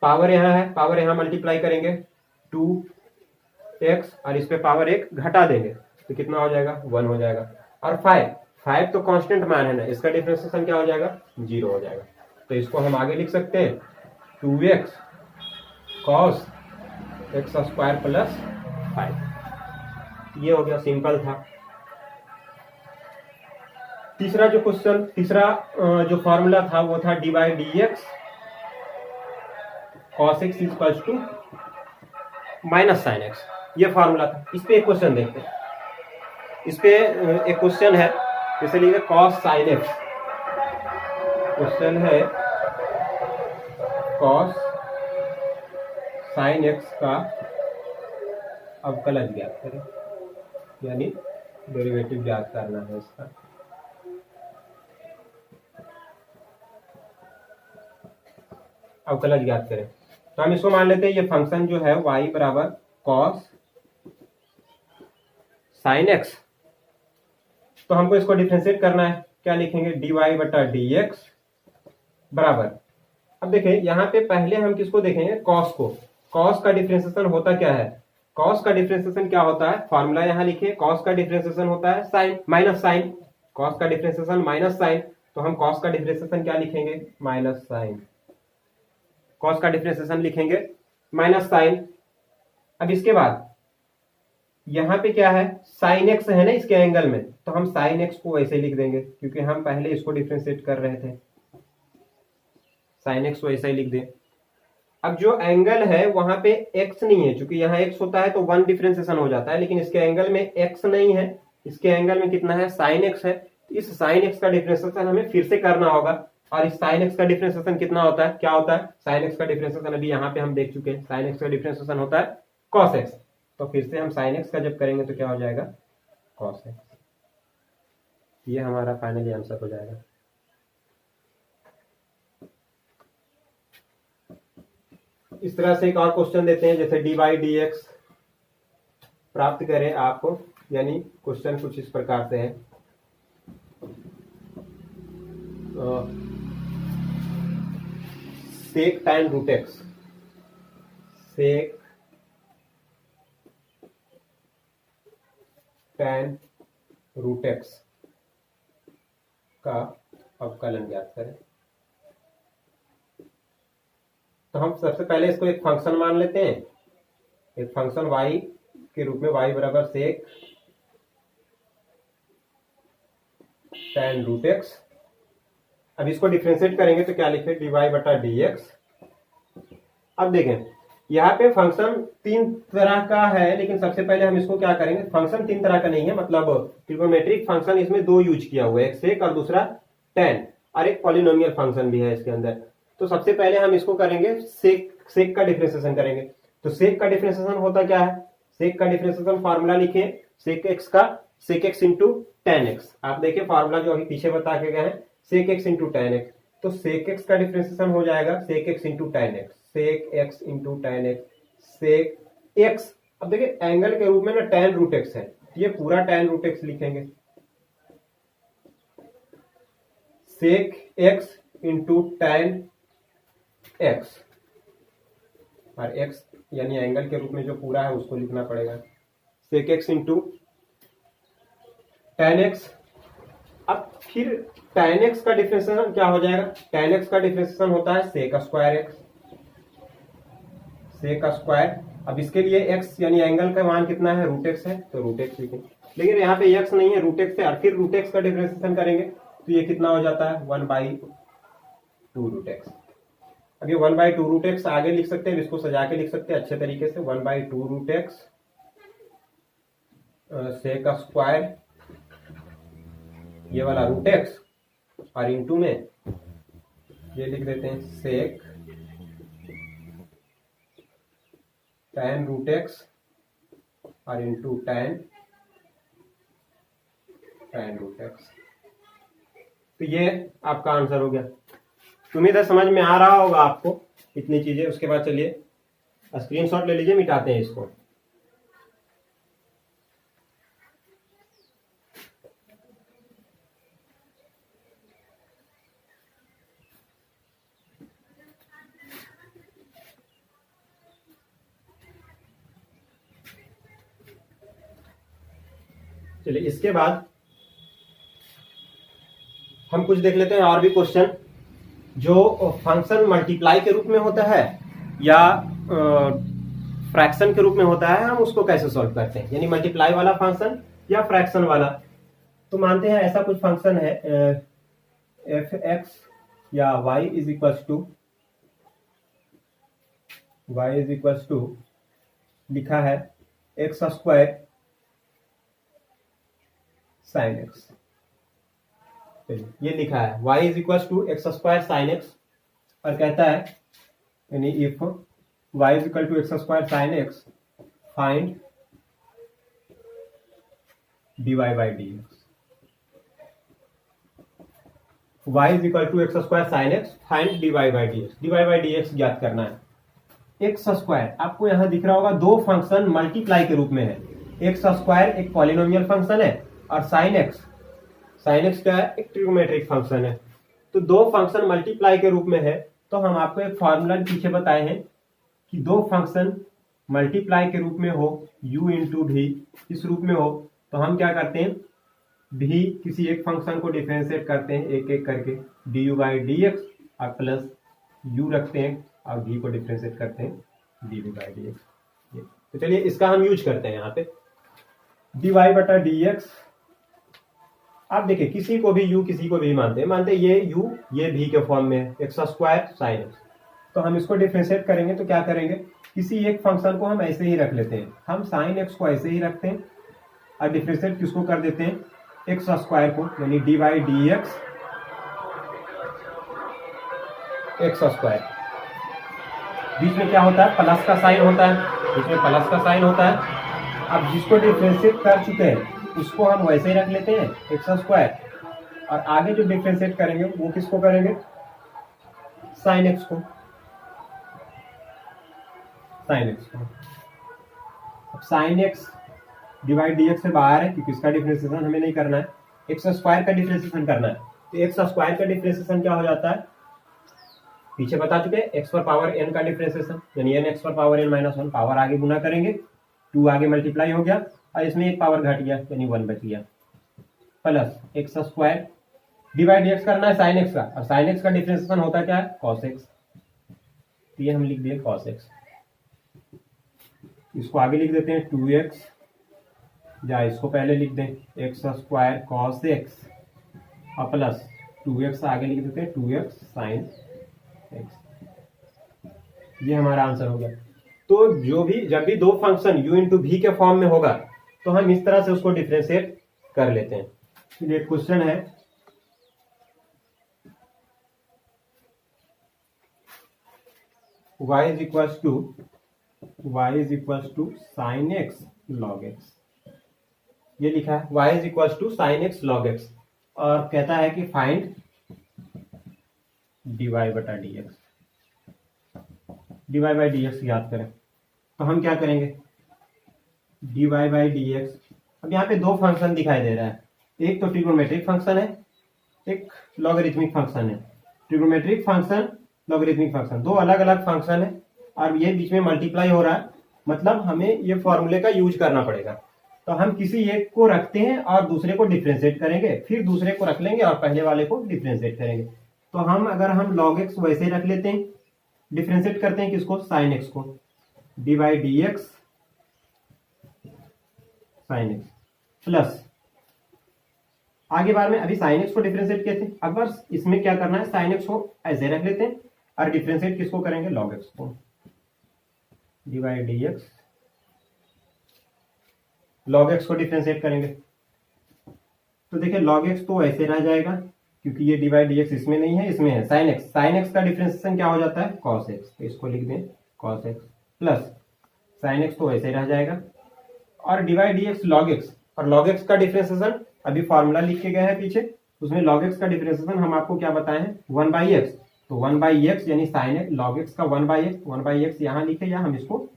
पावर यहाँ है, पावर यहाँ मल्टीप्लाई करेंगे 2x, और इस पे पावर 1 घटा देंगे तो कितना हो जाएगा, 1 हो जाएगा। और 5 तो कांस्टेंट मान है ना, इसका डिफरेंशिएशन क्या हो जाएगा, 0 हो जाएगा। तो इसको हम आगे लिख सकते हैं 2x cos x square plus 5। ये हो गया, सिंपल था। तीसरा जो क्वेश्चन, तीसरा जो फॉर्मूला था वो था dy dx cos x equals to minus sine x, ये फॉर्मूला था। इस पे एक क्वेश्चन देखते हैं, इस पे एक क्वेश्चन है, जैसे लिखे cos sin x, क्वेश्चन है cos sin x का अवकलन ज्ञात करें, यानी डेरिवेटिव ज्ञात करना है इसका। अवकलन ज्ञात करें, तो हम इसको मान लेते हैं, ये फंक्शन जो है y बराबर cos sin x, तो हमको इसको डिफरेंशिएट करना है, क्या लिखेंगे, dy बटा dx बराबर। अब देखें यहाँ पे पहले हम किसको देखेंगे, cos को, cos का डिफरेंशिएशन होता क्या है, cos का डिफरेंशिएशन क्या होता है, फॉर्मूला यहाँ लिखिए, cos का डिफरेंशिएशन होता है साइन माइनस साइन, cos का डिफरेंशिएशन माइनस साइन, तो हम cos का डिफरेंशिएशन क्या लिखेंगे, माइनस साइन, cos का डिफरेंशिएशन लिखेंगे माइनस साइन। अब इसके बाद यहाँ पे क्या है, साइन एक्स है ना इसके एंगल में, तो हम साइन एक्स को वैसे लिख देंगे, क्योंकि हम पहले इसको डिफरेंशिएट कर रहे थे, साइन एक्स वैसे ही लिख दें। अब जो एंगल है वहां पे एक्स नहीं है, क्योंकि यहाँ एक्स होता है तो 1 डिफरेंशिएशन हो जाता है, लेकिन इसके एंगल में एक्स नहीं है, इसके एंगल में कितना है, साइन एक्स है। तो इस साइन एक्स का डिफरेंशिएशन हमें फिर से करना होगा, और इस साइन एक्स का डिफरेंशिएशन कितना होता है, क्या होता है, साइन एक्स का डिफरेंशिएशन अभी यहाँ पे हम देख चुके हैं, साइन एक्स का डिफरेंशिएशन होता है कॉस एक्स, तो फिर से हम साइन एक्स का जब करेंगे तो क्या हो जाएगा, कॉस एक्स। ये हमारा फाइनली आंसर हो जाएगा। इस तरह से एक और क्वेश्चन देते हैं, जैसे dy dx प्राप्त करें आपको, यानी क्वेश्चन कुछ इस प्रकार से है, सेक tan रूट एक्स, सेक tan रूट एक्स का अवकलन ज्ञात करें। तो हम सबसे पहले इसको एक फंक्शन मान लेते हैं, एक फंक्शन y के रूप में, y बराबर सेक tan रूट एक्स। अब इसको डिफरेंशिएट करेंगे तो क्या लिखे, dy बटा dx। अब देखें यहाँ पे फंक्शन 3 तरह का है, लेकिन सबसे पहले हम इसको क्या करेंगे, फंक्शन 3 तरह का नहीं है, मतलब ट्रिगोनोमेट्रिक फंक्शन इसमें 2 यूज किया हुआ है, एक सेक और दूसरा tan, और एक पॉलिनोमियल फंक्शन भी है इसके अंदर। तो सबसे पहले हम इसको करेंगे सेक का डिफरेंशिएशन करेंगे। तो सेक का डिफरेंशिएशन होता क्या है, सेक का डिफरेंशिएशन फार्मूला लिखिए, सेक एक्स का sec x into tan x. आप देखिए फार्मूला जो अभी पीछे बता के गए हैं, sec x into tan x, तो सेक एक्स का डिफरेंशिएशन हो जाएगा sec x into tan x, sec x into tan x, sec x. अब देखिए एंगल के रूप में ना टेन रूट एक्स है, ये पूरा टेन रूट एक्स लिखेंगे, sec x into tan x, और एक्स यानी एंगल के रूप में जो पूरा है उसको लिखना पड़ेगा, sec x into tan x. अब फिर tan x का डिफरेंशिएशन क्या हो जाएगा? tan x का डिफरेंशिएशन होता है sec square x, sec square. अब इसके लिए x यानी एंगल का मान कितना है? रूट x है, तो रूट x लिखेंगे। लेकिन यहाँ पे x नहीं है, रूट x है, और फिर रूट x का डिफरेंशिएशन करेंगे तो ये कितना हो जाता है? 1/2 रूट x। अब ये 1/2 रूट x आगे लिख सकते हैं, इसको सजा के लिख सकते हैं अच्छे तरीके से। 1/2 रूट x सेक स्क्वायर, ये वाला रूट x, और इंटू में ये लिख देते हैं सेक tan रूट x, और इंटू tan रूट x। तो ये आपका आंसर हो गया। उम्मीद है समझ में आ रहा होगा आपको इतनी चीजें। उसके बाद चलिए स्क्रीनशॉट ले लीजिए, मिटाते हैं इसको। चलिए इसके बाद हम कुछ देख लेते हैं और भी क्वेश्चन जो फंक्शन मल्टीप्लाई के रूप में होता है या फ्रैक्शन के रूप में होता है, हम उसको कैसे सॉल्व करते हैं, यानी मल्टीप्लाई वाला फंक्शन या फ्रैक्शन वाला। तो मानते हैं ऐसा कुछ फंक्शन है एफ एक्स या y इज इक्वल टू लिखा है एक्स स्क्वायर साइन एक्स। ये लिखा है y is equal to x square sine x, और कहता है यानी if y is equal to x square sine x find dy by D x. y is equal to x square sine x find dy by D x. dy by D x ज्ञात करना है। X square आपको यहां दिख रहा होगा, दो function multiply के रूप में है। एक्स स्क्वायर एक पॉलिनोमियल फंक्शन है, और साइन एक्स क्या है? एक ट्रिग्नोमेट्रिक फंक्शन है। तो दो फंक्शन मल्टीप्लाई के रूप में है, तो हम आपको एक फॉर्मूला पीछे बताए हैं कि दो फंक्शन मल्टीप्लाई के रूप में हो u इंटू भी इस रूप में हो, तो हम क्या करते हैं? भी किसी एक फंक्शन को डिफरेंशिएट करते हैं एक एक करके, du बाई डी एक्स, और प्लस u रखते हैं और भी को डिफरेंशिएट करते हैं dv बाई डी एक्स। तो चलिए इसका हम यूज करते हैं यहाँ पे। dy बटा डी एक्स, आप देखिए किसी को भी u किसी को भी मानते हैं ये u ये v के फॉर्म में एक्स स्क्वायर साइन एक्स। तो हम इसको डिफरेंशिएट करेंगे तो क्या करेंगे? किसी एक फंक्शन को हम ऐसे ही रख लेते हैं, हम साइन एक्स को ऐसे ही रखते हैं, और डिफरेंशिएट किसको कर देते हैं? एक्स स्क्वायर को, यानी D by D X X square. बीच में क्या होता है? प्लस का साइन होता है, बीच में प्लस का साइन होता है। अब जिसको डिफरेंशिएट कर चुके हैं उसको हम वैसे ही रख लेते हैं एक्स स्क्वायर, और आगे जो डिफरेंशिएट करेंगे वो किसको करेंगे? साइन एक्स को, साइन एक्स को। अब sine x divide D x से बाहर है क्योंकि इसका डिफरेंशिएशन हमें नहीं करना है, एक्स स्क्वायर का डिफरेंशिएशन करना है। तो एक्स स्क्वायर का डिफरेंशिएशन क्या हो जाता है? पीछे बता चुके हैं, एक्स पर पावर एन का डिफरेंशिएशन, यानी एन एक्स पर power N minus one, power आगे गुना करेंगे, 2 आगे मल्टीप्लाई हो गया, और इसमें एक पावर घट गया यानी 1 बच गया, plus x square divide x करना है साइन एक्स का, और साइन एक्स का डिफरेंशिएशन होता क्या है? Cos x. तो ये हम लिख दिए कॉस एक्स। इसको आगे लिख देते हैं 2x, या इसको पहले लिख दें एक्स स्क्वायर कॉस एक्स, और प्लस 2x आगे लिख देते हैं 2x साइन एक्स। ये हमारा आंसर हो गया। तो जब भी दो फंक्शन u इंटू भी के फॉर्म में होगा तो हम इस तरह से उसको डिफरेंशिएट कर लेते हैं। ये क्वेश्चन है y is equal to sine x log x. ये लिखा है y is equal to sine x log x, और कहता है कि फाइंड dy बटा d x. dy by D x याद करें तो हम क्या करेंगे? dy by D x. अब यहाँ पे दो फंक्शन दिखाई दे रहा है, एक तो ट्रिग्नोमेट्रिक फंक्शन है, एक लॉगरिथमिक फंक्शन है। ट्रिग्नोमेट्रिक फंक्शन, लॉगरिथमिक फंक्शन, दो अलग अलग फंक्शन है, और ये बीच में मल्टीप्लाई हो रहा है, मतलब हमें ये फॉर्मूले का यूज करना पड़ेगा। तो हम किसी एक को रखते हैं और दूसरे को डिफ्रेंशिएट करेंगे, फिर दूसरे को रख लेंगे और पहले वाले को डिफ्रेंशिएट करेंगे। तो अगर हम log x वैसे ही रख लेते हैं, डिफ्रेंशिएट करते हैं किसको, साइन एक्स को, D by D x sine x plus, आगे बार में अभी साइन एक्स को डिफ्रेंशिएट किए थे, अब बस इसमें क्या करना है, साइन एक्स को ऐसे रख लेते हैं और डिफ्रेंशिएट किसको करेंगे, log x को, D by D x log x को डिफ्रेंशिएट करेंगे। तो देखिए log x तो ऐसे रह जाएगा क्योंकि ये डी बाई डी एक्स इसमें नहीं है, इसमें है साइन एक्स, साइन एक्स का डिफ्रेंशिएशन क्या हो जाता है, cos x, तो इसको लिख दें cos x plus sine x तो ऐसे रह जाएगा और D by D x log x, और log x का डिफ्रेंशिएशन अभी फॉर्मूला लिख के गए हैं पीछे, उसमें log x का डिफ्रेंशिएशन हम आपको क्या बताए हैं, 1/x, तो 1/x यानी साइन एक्स log x का 1/x यहाँ लिखे या हम इसको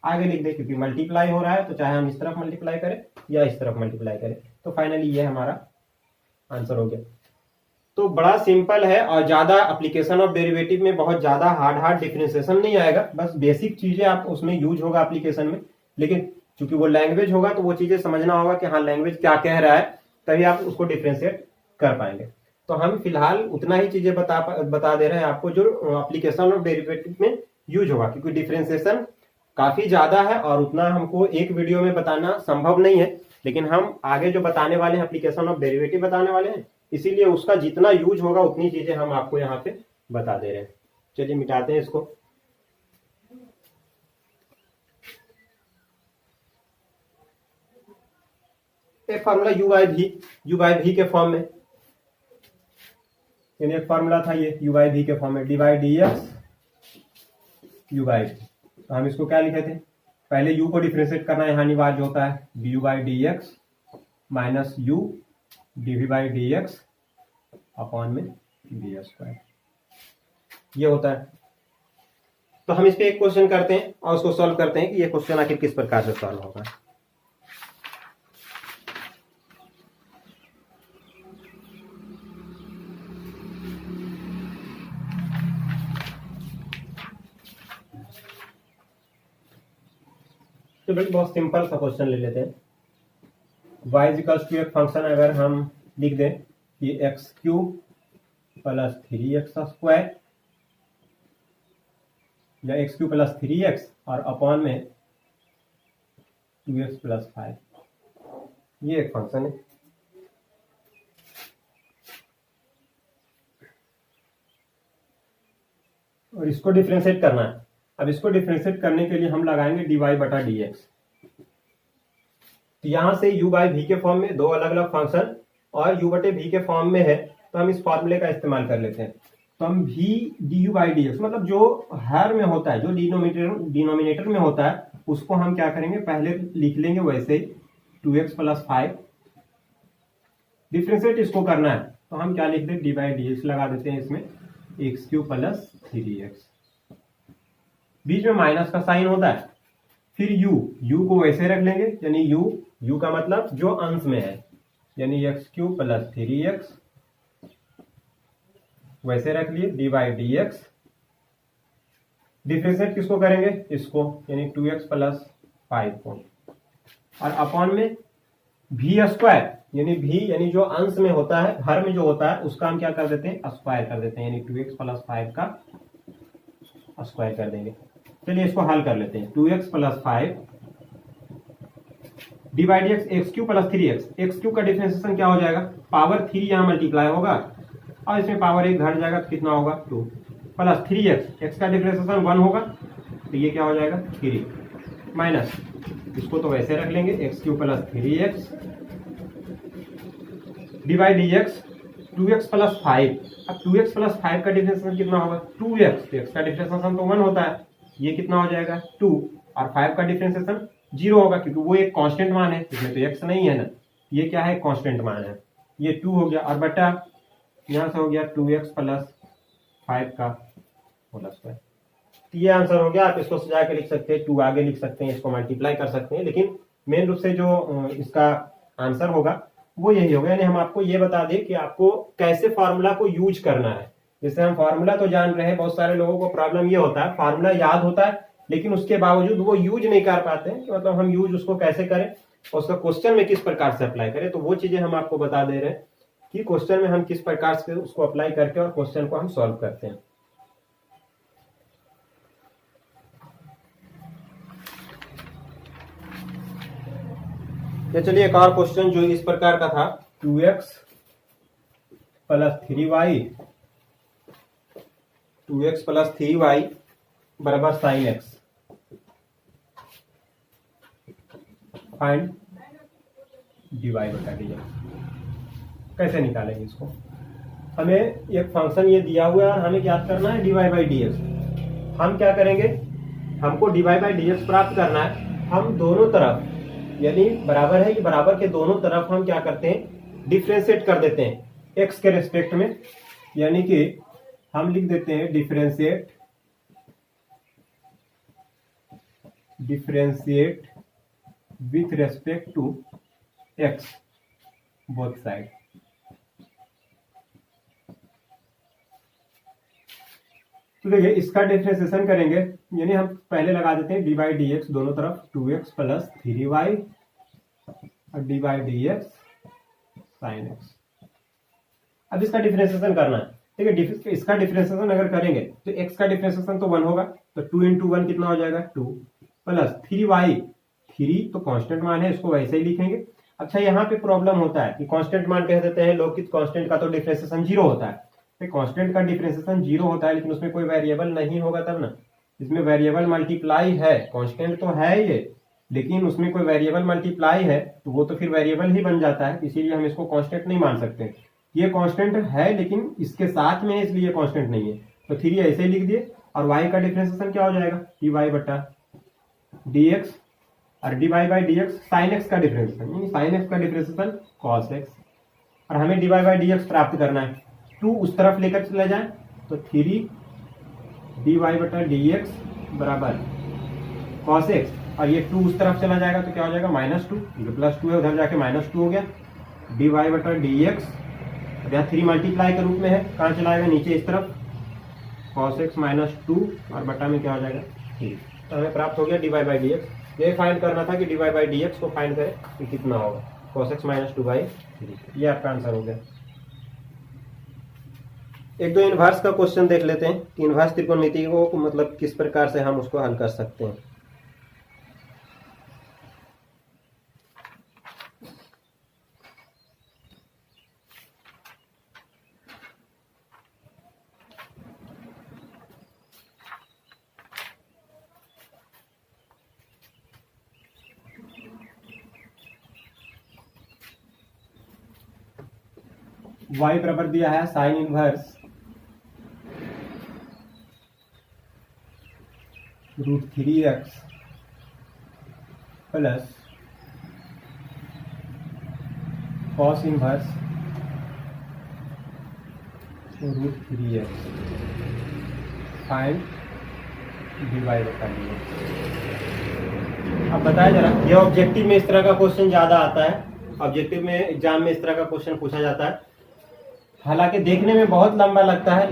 आगे लिख दें, क्योंकि मल्टीप्लाई हो रहा है तो चाहे हम इस तरफ मल्टीप्लाई करें या इस तरफ मल्टीप्लाई करें। तो फाइनली ये हमारा आंसर हो गया। तो बड़ा सिंपल है और ज्यादा एप्लीकेशन ऑफ डेरिवेटिव में बहुत ज्यादा हार्ड डिफरेंशिएशन नहीं आएगा, बस बेसिक चीजें आप उसमें यूज होगा एप्लीकेशन में, लेकिन चूंकि वो लैंग्वेज होगा तो वो चीजें समझना होगा कि हाँ लैंग्वेज क्या कह रहा है, तभी आप उसको डिफरेंशिएट कर पाएंगे। तो हम फिलहाल उतना ही चीजें बता दे रहे हैं आपको जो एप्लीकेशन ऑफ डेरिवेटिव में यूज होगा, क्योंकि डिफरेंशिएशन काफी ज्यादा है और उतना हमको एक वीडियो में बताना संभव नहीं है, लेकिन हम आगे जो बताने वाले हैं एप्लीकेशन ऑफ डेरिवेटिव बताने वाले हैं, इसीलिए उसका जितना यूज होगा उतनी चीजें हम आपको यहाँ पे बता दे रहे हैं। चलिए मिटाते हैं इसको। एक फॉर्मूला u बाई भी के फॉर्म में, यानी एक फॉर्मूला था ये u बाई भी के फॉर्म में, D by D x u by भी। तो हम इसको क्या लिखे थे, पहले u को डिफरेंशिएट करना यहाँ अनिवार्य होता है, du by D x minus u dv by D x upon में डी स्क्वायर, ये होता है। तो हम इस पे एक क्वेश्चन करते हैं और उसको सॉल्व करते हैं कि ये क्वेश्चन आखिर किस प्रकार से सॉल्व होगा। तो भाई बहुत सिंपल सा क्वेश्चन ले लेते हैं। y इक्वल्स टू एक फंक्शन अगर हम लिख दें कि x cube plus 3x square या एक्स क्यूब प्लस 3x और अपॉन में 2x प्लस 5, ये एक फंक्शन है। और इसको डिफरेंशिएट करना है। अब इसको डिफरेंशिएट करने के लिए हम लगाएंगे dy बटा dx। तो यहां से u बाई भी के फॉर्म में दो अलग अलग फंक्शन और u बटे भी के फॉर्म में है, तो हम इस फॉर्मूले का इस्तेमाल कर लेते हैं। तो हम v du बाई dx मतलब जो हर में होता है, जो डिनोमिनेटर में होता है, उसको हम क्या करेंगे, पहले लिख लेंगे वैसे ही 2x प्लस 5। डिफरेंशिएट इसको करना है तो हम क्या लिख दें, डी बाई डी एक्स लगा देते हैं इसमें, एक्स क्यूब प्लस 3x, बीच में माइनस का साइन होता है, फिर u को वैसे रख लेंगे, यानी u का मतलब जो अंश में है, यानी एक्स क्यूब प्लस 3x वैसे रख लिए, D by D x. Differentiate किसको करेंगे, इसको, यानी 2x प्लस 5 को, और अपॉन में भी स्क्वायर, यानी जो अंश में होता है, हर में जो होता है, उसका हम क्या कर देते हैं, स्क्वायर कर देते हैं, यानी 2x प्लस 5 का स्क्वायर कर देंगे। चलिए इसको हल कर लेते हैं। 2x plus 5 D by D X, x cube plus 3x, x cube का डिफरेंशिएशन क्या हो जाएगा, पावर 3 यहाँ मल्टीप्लाई होगा और इसमें पावर 1 घट जाएगा, तो कितना होगा 2 प्लस 3x, एक्स का डिफरेंशिएशन 1 होगा, तो ये क्या हो जाएगा 3 माइनस, इसको तो वैसे रख लेंगे, x cube plus 3x D by D x 2x plus 5। अब 2x प्लस 5 का डिफरेंशिएशन कितना होगा, 2x, तो x का डिफरेंशिएशन तो 1 होता है, ये कितना हो जाएगा 2, और 5 का डिफरेंशिएशन 0 होगा क्योंकि वो एक कांस्टेंट मान है, इसमें तो x नहीं है ना, ये क्या है, कांस्टेंट मान है, ये 2 हो गया, और बटा यहाँ से हो गया 2x प्लस 5 का होल स्क्वायर। तो ये आंसर हो गया। आप इसको सजा के लिख सकते हैं, 2 आगे लिख सकते हैं, इसको मल्टीप्लाई कर सकते हैं, लेकिन मेन रूप से जो इसका आंसर होगा वो यही होगा। यानी हम आपको ये बता दें कि आपको कैसे फार्मूला को यूज करना है। जैसे हम फार्मूला तो जान रहे हैं, बहुत सारे लोगों को प्रॉब्लम ये होता है, फार्मूला याद होता है लेकिन उसके बावजूद वो यूज नहीं कर पाते हैं, मतलब हम यूज उसको कैसे करें। और उसका क्वेश्चन में किस प्रकार से अप्लाई करें, तो वो चीजें हम आपको बता दे रहे हैं कि क्वेश्चन में हम किस प्रकार से उसको अप्लाई करके और क्वेश्चन को हम सॉल्व करते हैं। तो चलिए एक और क्वेश्चन जो इस प्रकार का था, 2x plus 3y, 2x plus 3y बराबर साइन एक्स, फाइंड dy बटा dx। कैसे निकालेंगे इसको, हमें एक फंक्शन ये दिया हुआ है और हमें याद करना है dy बाई dx। हम क्या करेंगे, हमको dy बाई dx प्राप्त करना है। हम दोनों तरफ यानी बराबर है कि बराबर के दोनों तरफ हम क्या करते हैं, डिफ्रेंशिएट कर देते हैं x के रेस्पेक्ट में, यानी कि हम लिख देते हैं differentiate with respect to x both side. तो देखिए इसका डिफरेंशिएशन करेंगे, यानी हम पहले लगा देते हैं डी बाई डी एक्स दोनों तरफ, 2x प्लस 3y और D by D x sine x. अब इसका डिफरेंशिएशन करना है, ठीक है। इसका डिफरेंशिएशन अगर करेंगे तो x का डिफरेंशिएशन तो 1 होगा, तो 2 इंटू 1 कितना हो जाएगा 2, प्लस 3y, 3 तो कांस्टेंट मान है, इसको वैसे ही लिखेंगे। अच्छा यहाँ पे प्रॉब्लम होता है कि कांस्टेंट मान कह देते हैं लोग कि कांस्टेंट का तो डिफरेंशिएशन 0 होता है। कांस्टेंट का डिफरेंशिएशन 0 होता है लेकिन उसमें कोई वेरिएबल नहीं होगा तब ना, इसमें वेरिएबल मल्टीप्लाई है, कांस्टेंट तो है ये लेकिन उसमें कोई वेरिएबल मल्टीप्लाई है तो वो तो फिर वेरिएबल ही बन जाता है, इसीलिए हम इसको कांस्टेंट नहीं मान सकते। ये कांस्टेंट है लेकिन इसके साथ में है इसलिए कांस्टेंट नहीं है, तो 3 ऐसे ही लिख दिए। और y का डिफरेंशिएशन क्या हो जाएगा, dy बटा dx, और dy by dx sine x का डिफरेंशिएशन, यानी साइन x का डिफरेंशिएशन cos x, और हमें dy बाई dx प्राप्त करना है। 2 उस तरफ लेकर चले जाए तो 3 dy बटा dx बराबर cos x, और ये 2 उस तरफ चला जाएगा तो क्या हो जाएगा -2, ये +2 है उधर जाके -2 हो गया, dy बटा dx, यहाँ 3 मल्टीप्लाई के रूप में है, कहाँ चलाएगा नीचे इस तरफ, cos x -2 और बटा में क्या हो जाएगा 3। तो हमें प्राप्त हो गया dy बाई dx। ये फाइंड करना था कि dy बाई dx को फाइंड करें कि कितना होगा, cos x -2/3। ये आपका आंसर हो गया। एक दो इनवर्स का क्वेश्चन देख लेते हैं कि इनवर्स त्रिकोणमिति को मतलब किस प्रकार से हम उसको हल कर सकते हैं। y बराबर दिया है sine inverse √3x plus cos inverse √3x find dy बटा dx। अब बताया जरा, ये ऑब्जेक्टिव में इस तरह का क्वेश्चन ज्यादा आता है, ऑब्जेक्टिव में एग्जाम में इस तरह का क्वेश्चन पूछा जाता है। हालांकि देखने में बहुत लंबा लगता है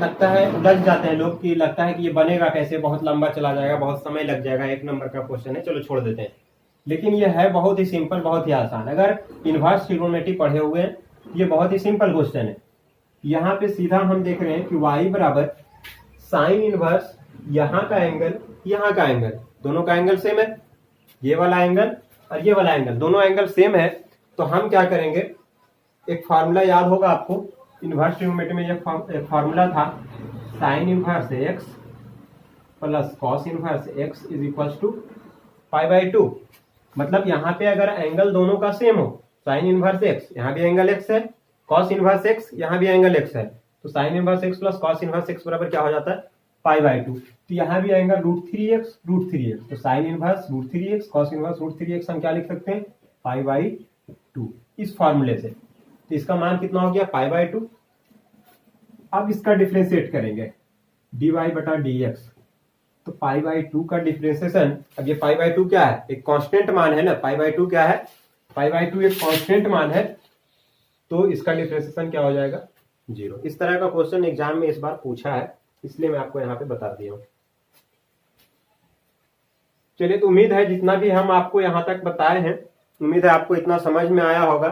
उलझ जाते हैं लोग कि लगता है कि ये बनेगा कैसे, बहुत लंबा चला जाएगा, बहुत समय लग जाएगा, 1 नंबर का क्वेश्चन है, चलो छोड़ देते हैं। लेकिन ये है बहुत ही सिंपल, बहुत ही आसान। अगर इनवर्स ट्रिगोनोमेट्री पढ़े हुए हैं, ये बहुत ही सिंपल क्वेश्चन है। यहाँ पे सीधा हम देख रहे हैं कि y बराबर साइन इनवर्स यहाँ का एंगल, यहाँ का एंगल, दोनों का एंगल सेम है, ये वाला एंगल और ये वाला एंगल, दोनों एंगल सेम है। तो हम क्या करेंगे, एक फार्मूला याद होगा आपको, इनवर्स ट्रिगोनोमेट्री में एक फार्मूला था, sine inverse x plus cos inverse x is equals to π/2। मतलब यहाँ पे अगर एंगल दोनों का सेम हो, साइन इनवर्स x यहाँ भी एंगल x है, कॉस इनवर्स x यहाँ भी एंगल x है, तो sign inverse x plus cos inverse x बराबर क्या हो जाता है π/2। तो यहाँ भी आएगा √3x, तो sine inverse √3x, cos inverse √3x हम क्या लिख सकते हैं π/2 इस फॉर्मूले से। तो इसका मान कितना हो गया π/2। अब इसका डिफरेंशिएट करेंगे dy बटा dx, तो π/2 का डिफरेंशिएशन, अब ये π/2 क्या है, एक कांस्टेंट मान है ना, π/2 क्या है, π/2 एक कांस्टेंट मान है, तो इसका डिफरेंशिएशन क्या हो जाएगा 0। इस तरह का क्वेश्चन एग्जाम में इस बार पूछा है, इसलिए मैं आपको यहाँ पे बता दिया हूँ। चलिए, तो उम्मीद है जितना भी हम आपको यहाँ तक बताए हैं उम्मीद है आपको इतना समझ में आया होगा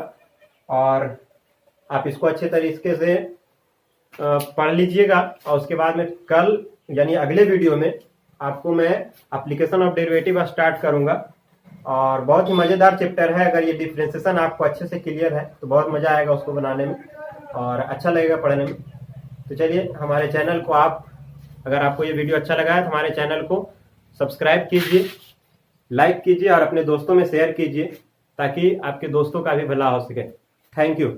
और आप इसको अच्छे तरीके से पढ़ लीजिएगा। और उसके बाद में कल यानी अगले वीडियो में आपको मैं एप्लीकेशन ऑफ डेरिवेटिव स्टार्ट करूंगा और बहुत ही मज़ेदार चैप्टर है। अगर ये डिफरेंशिएशन आपको अच्छे से क्लियर है तो बहुत मज़ा आएगा उसको बनाने में और अच्छा लगेगा पढ़ने में। तो चलिए हमारे चैनल को अगर आपको ये वीडियो अच्छा लगा है तो हमारे चैनल को सब्सक्राइब कीजिए, लाइक कीजिए और अपने दोस्तों में शेयर कीजिए ताकि आपके दोस्तों का भी भला हो सके। Thank you.